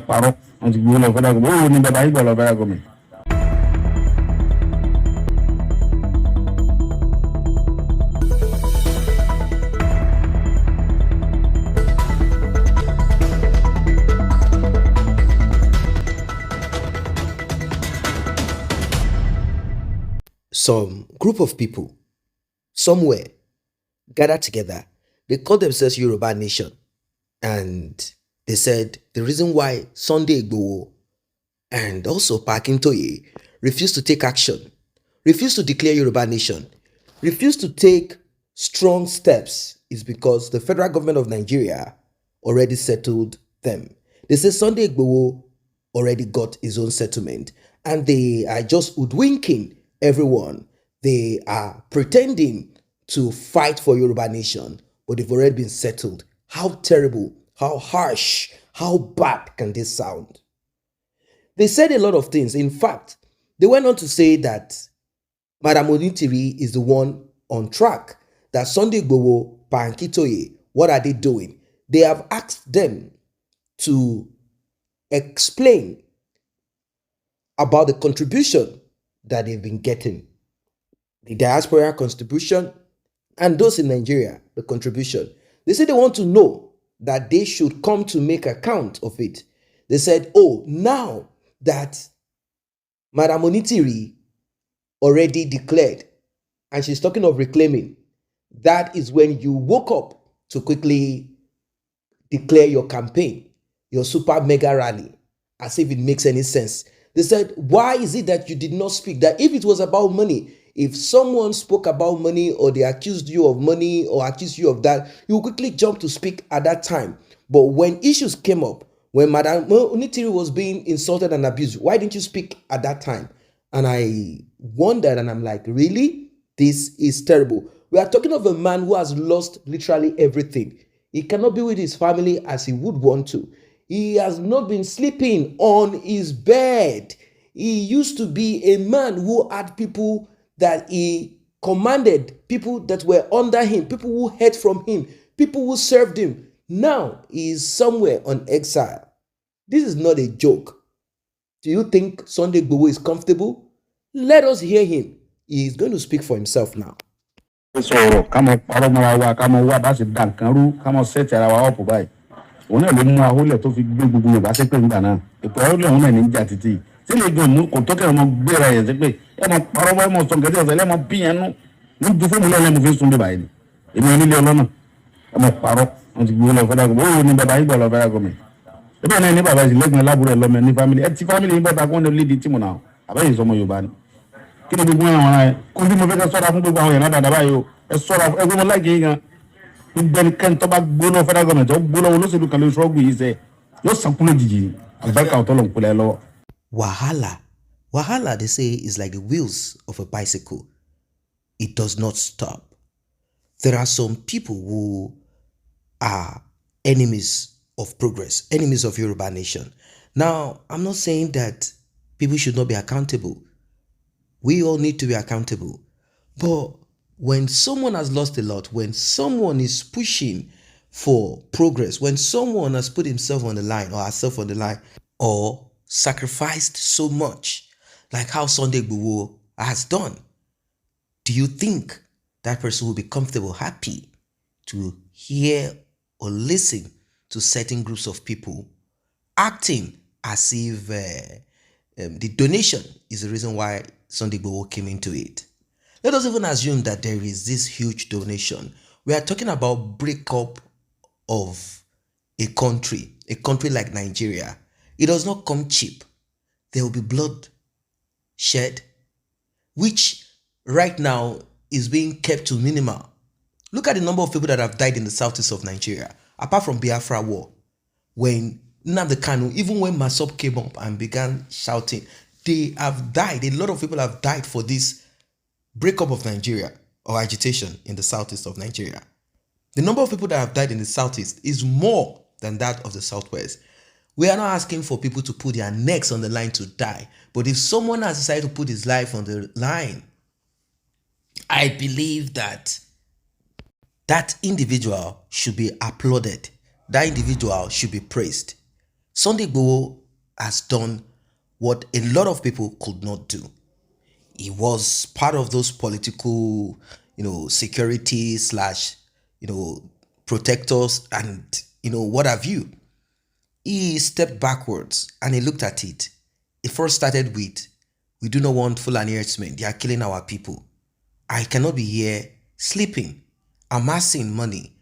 parọ́ wọn ti gbowó lọ federal government. Owó ni bàbá yìí gbà lọ federal government. Some group of people somewhere gathered together. They called themselves Yoruba Nation. And they said the reason why Sunday Igboho and also Akintoye refused to take action, refused to declare Yoruba Nation, refused to take strong steps is because the federal government of Nigeria already settled them. They say Sunday Igboho already got his own settlement and they are just hoodwinking everyone. They are pretending to fight for Yoruba Nation, but they've already been settled. How terrible, how harsh, how bad can this sound? They said a lot of things. In fact, they went on to say that Madam Onitiri is the one on track, that Sunday Igboho, Akintoye, what are they doing? They have asked them to explain about the contribution that they've been getting. The diaspora contribution and those in Nigeria, the contribution. They say they want to know that they should come to make account of it. They said, oh, now that Madam Onitiri already declared, and she's talking of reclaiming, that is when you woke up to quickly declare your campaign, your super mega rally, as if it makes any sense. They said, why is it that you did not speak? That if it was about money, if someone spoke about money or they accused you of money or accused you of that, you would quickly jump to speak at that time. But when issues came up, when Madam Onitiri was being insulted and abused, why didn't you speak at that time? And I wondered, and I'm like, really? This is terrible. We are talking of a man who has lost literally everything. He cannot be with his family as he would want to. He has not been sleeping on his bed. He used to be a man who had people that he commanded, people that were under him, people who heard from him, people who served him. Now he is somewhere on exile. This is not a joke. Do you think Sunday Igboho is comfortable? Let us hear him. He is going to speak for himself now. Sọ̀rọ̀ ká mọ parọ́ mọ́ra wa, ká mọ wá bá ṣe dà nǹkan rú, ká mọ sẹ́ẹ̀tì ara wa ọ̀pọ̀ báyìí. Òun náà ló mú ahólẹ̀ tó fi gbé gbogbo Yorùbá ṣépè ńgbà náà. Ètò ahólẹ̀ òun náà ní ìjà títì. Tí lè gan mú kò tó kẹ́ ọmọ gbéra yẹn ṣépè. Ẹ mọ parọ́ mọ́ ẹ mọ sọ nǹkan tí ọ̀sẹ̀ lẹ́mọ bí yẹn nú. Ní ju fóònù lẹ́lẹ́mọ fi sún bí báyìí ni. Èmi onílé ọlọ́nà. Ẹ mọ parọ́ wọn ti gbowó lọ federal government. Owó ni bàbá yìí gbà lọ federal government. Ẹbí náà ní bàbá ìsìlẹ́gbọ̀n lábúrò ẹ̀ lọ́mọ ní family. Ẹ ti family yìí bọ́ta kó ń lé di tìmù náà. Àbẹ́yìn sọmọ Yorùbá ni. Kí ni gbogbo àwọn ẹ̀ kó bí mo fẹ́ kẹ́ sọ́ra fún gbogbo àwọn èèyàn dáadáa báyìí o. Ẹ sọ́ra ẹgbẹ́ wọn láì kéé gan. Gbẹ̀nikẹ́ni tó bá gbóná federal government tó gbóná olóṣèlú kan ló ṣọ́ọ̀gbù yìí sẹ́ yóò sàkúnlẹ̀ jìjì àgbàkà ọ̀tọ́ ló ń kulẹ̀ lọ́wọ́. Wahala, they say, is like the wheels of a bicycle. It does not stop. There are some people who are enemies of progress, enemies of Yoruba Nation. Now, I'm not saying that people should not be accountable. We all need to be accountable. But when someone has lost a lot, when someone is pushing for progress, when someone has put himself on the line or herself on the line or sacrificed so much, like how Sunday Igboho has done, do you think that person will be comfortable, happy to hear or listen to certain groups of people acting as if the donation is the reason why Sunday Igboho came into it? Let us even assume that there is this huge donation. We are talking about breakup of a country like Nigeria. It does not come cheap. There will be blood shed, which right now is being kept to minimal. Look at the number of people that have died in the southeast of Nigeria, apart from Biafra War. When Nnamdi Kanu, even when Masop came up and began shouting, they have died. A lot of people have died for this breakup of Nigeria or agitation in the southeast of Nigeria. The number of people that have died in the southeast is more than that of the southwest. We are not asking for people to put their necks on the line to die. But if someone has decided to put his life on the line, I believe that that individual should be applauded. That individual should be praised. Sunday Igboho has done what a lot of people could not do. He was part of those political, security slash, protectors and, what have you. He stepped backwards and he looked at it. It first started with, we do not want Fulani herdsmen. They are killing our people. I cannot be here sleeping, amassing money,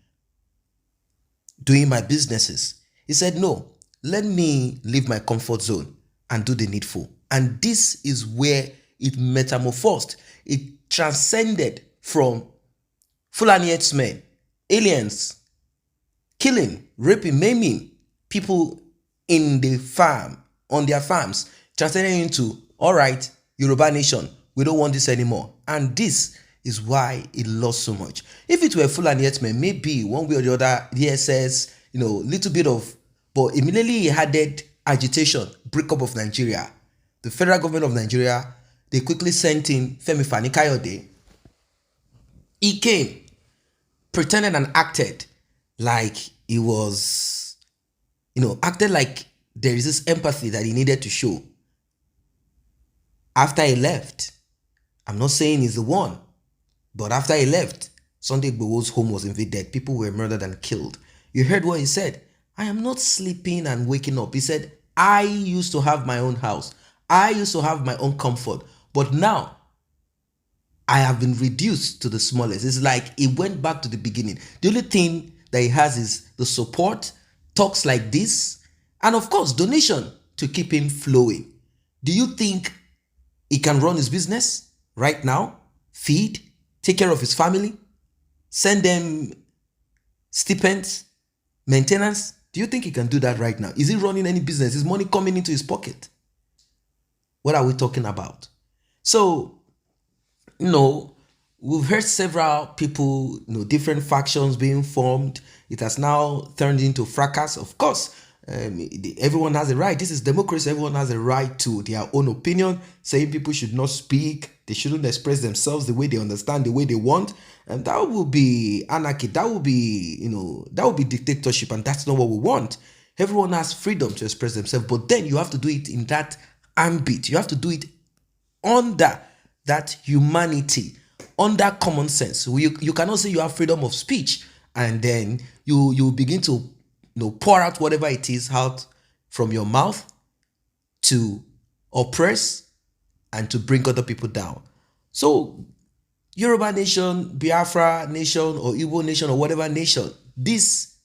doing my businesses. He said, no, let me leave my comfort zone and do the needful. And this is where it metamorphosed. It transcended from Fulani herdsmen, aliens, killing, raping, maiming people in the farm, on their farms, transcended into, all right, Yoruba nation, we don't want this anymore. And this is why it lost so much. If it were Fulani herdsmen, maybe one way or the other, DSS, little bit of, but immediately he added agitation, breakup of Nigeria. The federal government of Nigeria, they quickly sent in Femi Fani-Kayode. He came, pretended and acted like he was, acted like there is this empathy that he needed to show. After he left, I'm not saying he's the one, but after he left, Sunday Igboho's home was invaded. People were murdered and killed. You heard what he said. I am not sleeping and waking up. He said, I used to have my own house. I used to have my own comfort. But now, I have been reduced to the smallest. It's like he went back to the beginning. The only thing that he has is the support, talks like this, and of course, donation to keep him flowing. Do you think he can run his business right now? Feed, take care of his family, send them stipends, maintenance? Do you think he can do that right now? Is he running any business? Is money coming into his pocket? What are we talking about? So, we've heard several people, different factions being formed. It has now turned into fracas. Of course, everyone has a right. This is democracy. Everyone has a right to their own opinion. Saying people should not speak. They shouldn't express themselves the way they understand, the way they want. And that will be anarchy. That will be, that will be dictatorship. And that's not what we want. Everyone has freedom to express themselves. But then you have to do it in that ambit. You have to do it under that humanity, under common sense. You cannot say you have freedom of speech and then you begin to pour out whatever it is out from your mouth to oppress and to bring other people down. So Yoruba nation, Biafra nation, or Igbo nation, or whatever nation, this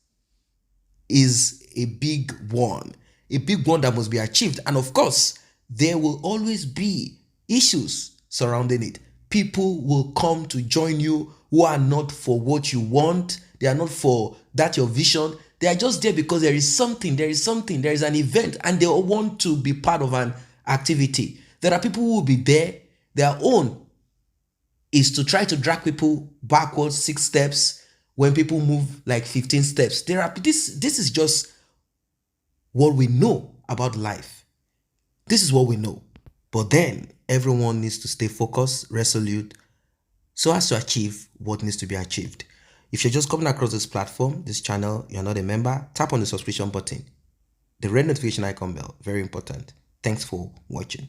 is a big one that must be achieved. And of course, there will always be issues surrounding it. People will come to join you who are not for what you want. They are not for that your vision. They are just there because there is an event, and they all want to be part of an activity. There are people who will be there. Their own is to try to drag people backwards 6 steps when people move like 15 steps. This is just what we know about life. This is what we know. But then everyone needs to stay focused, resolute, so as to achieve what needs to be achieved. If you're just coming across this platform, this channel, you're not a member, tap on the subscription button. The red notification icon bell, very important. Thanks for watching.